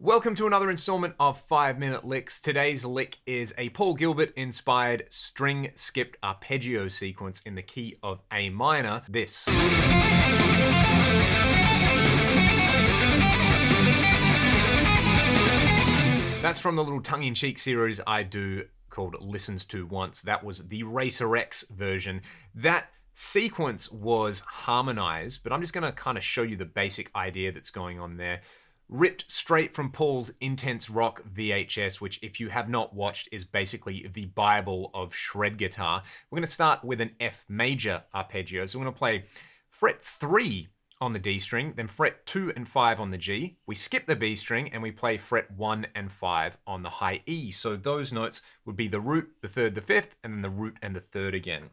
Welcome to another installment of 5-Minute Licks. Today's lick is a Paul Gilbert-inspired string-skipped arpeggio sequence in the key of A minor. This. That's from the little tongue-in-cheek series I do called Listens to Once. That was the Racer X version. That sequence was harmonized, but I'm just going to kind of show you the basic idea that's going on there. Ripped straight from Paul's Intense Rock VHS, which if you have not watched is basically the Bible of shred guitar. We're going to start with an F major arpeggio. So we're going to play fret 3 on the D string, then fret 2 and 5 on the G. We skip the B string and we play fret 1 and 5 on the high E. So those notes would be the root, the third, the fifth, and then the root and the third again.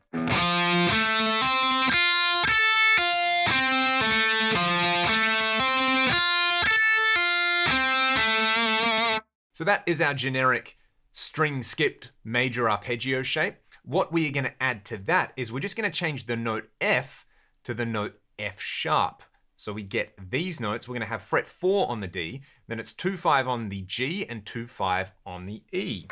So that is our generic string-skipped major arpeggio shape. What we are going to add to that is we're just going to change the note F to the note F sharp. So we get these notes. We're going to have fret 4 on the D, then it's 2-5 on the G and 2-5 on the E.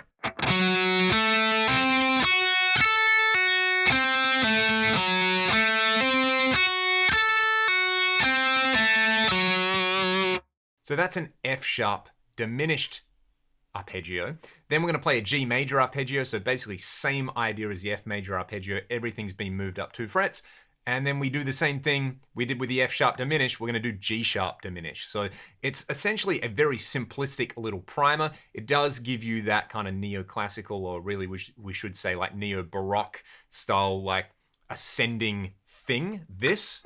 So that's an F sharp diminished arpeggio. Then we're going to play a G major arpeggio, so basically same idea as the F major arpeggio. Everything's been moved up 2 frets. And then we do the same thing we did with the F sharp diminished. We're going to do G sharp diminished. So it's essentially a very simplistic little primer. It does give you that kind of neoclassical, or really we should say like neo-baroque style, like ascending thing. This.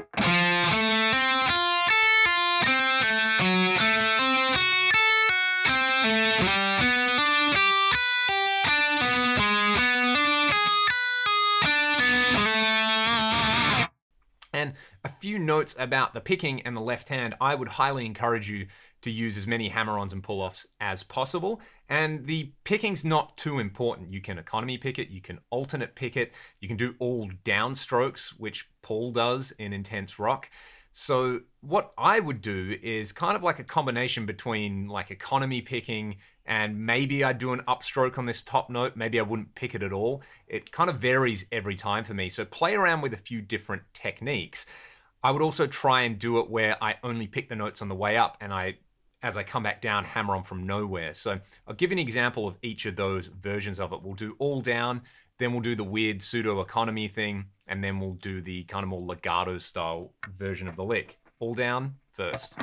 And a few notes about the picking and the left hand. I would highly encourage you to use as many hammer-ons and pull-offs as possible. And the picking's not too important. You can economy pick it, you can alternate pick it, you can do all downstrokes, which Paul does in Intense Rock. So what I would do is kind of like a combination between like economy picking and maybe I'd do an upstroke on this top note. Maybe I wouldn't pick it at all. It kind of varies every time for me. So play around with a few different techniques. I would also try and do it where I only pick the notes on the way up and as I come back down, hammer on from nowhere. So I'll give you an example of each of those versions of it. We'll do all down, then we'll do the weird pseudo economy thing, and then we'll do the kind of more legato style version of the lick. All down first.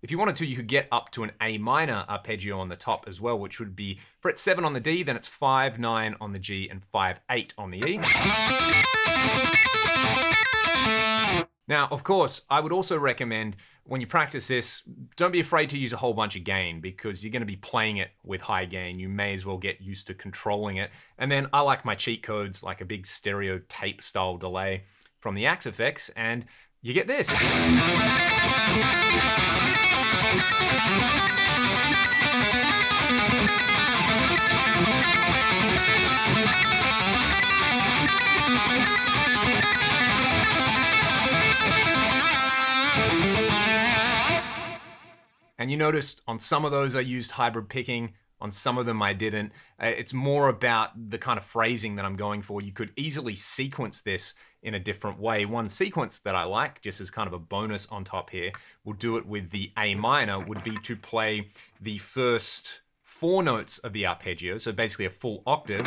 If you wanted to, you could get up to an A minor arpeggio on the top as well, which would be fret 7 on the D, then it's 5-9 on the G and 5-8 on the E. Now, of course, I would also recommend when you practice this, don't be afraid to use a whole bunch of gain because you're going to be playing it with high gain. You may as well get used to controlling it. And then I like my cheat codes, like a big stereo tape style delay from the Axe Effects, and you get this. And you noticed on some of those I used hybrid picking, on some of them I didn't. It's more about the kind of phrasing that I'm going for. You could easily sequence this in a different way. One sequence that I like, just as kind of a bonus on top here, we'll do it with the A minor, would be to play the first 4 notes of the arpeggio, so basically a full octave.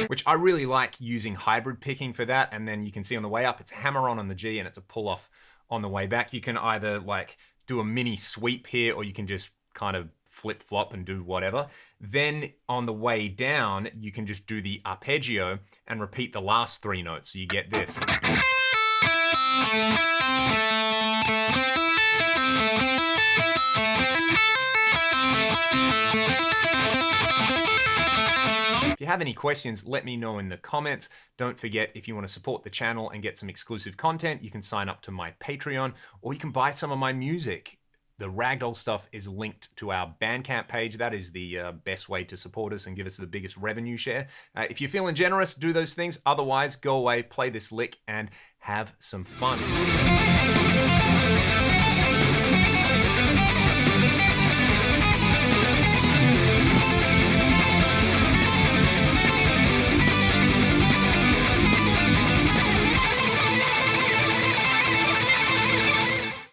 Which I really like using hybrid picking for that. And then you can see on the way up, it's hammer on the G and it's a pull off on the way back. You can either like do a mini sweep here, or you can just kind of flip flop and do whatever. Then on the way down, you can just do the arpeggio and repeat the last 3 notes. So you get this. If you have any questions, let me know in the comments. Don't forget, if you want to support the channel and get some exclusive content, you can sign up to my Patreon, or you can buy some of my music. The Ragdoll stuff is linked to our Bandcamp page. That is the best way to support us and give us the biggest revenue share. If you're feeling generous, do those things. Otherwise, go away, play this lick, and have some fun.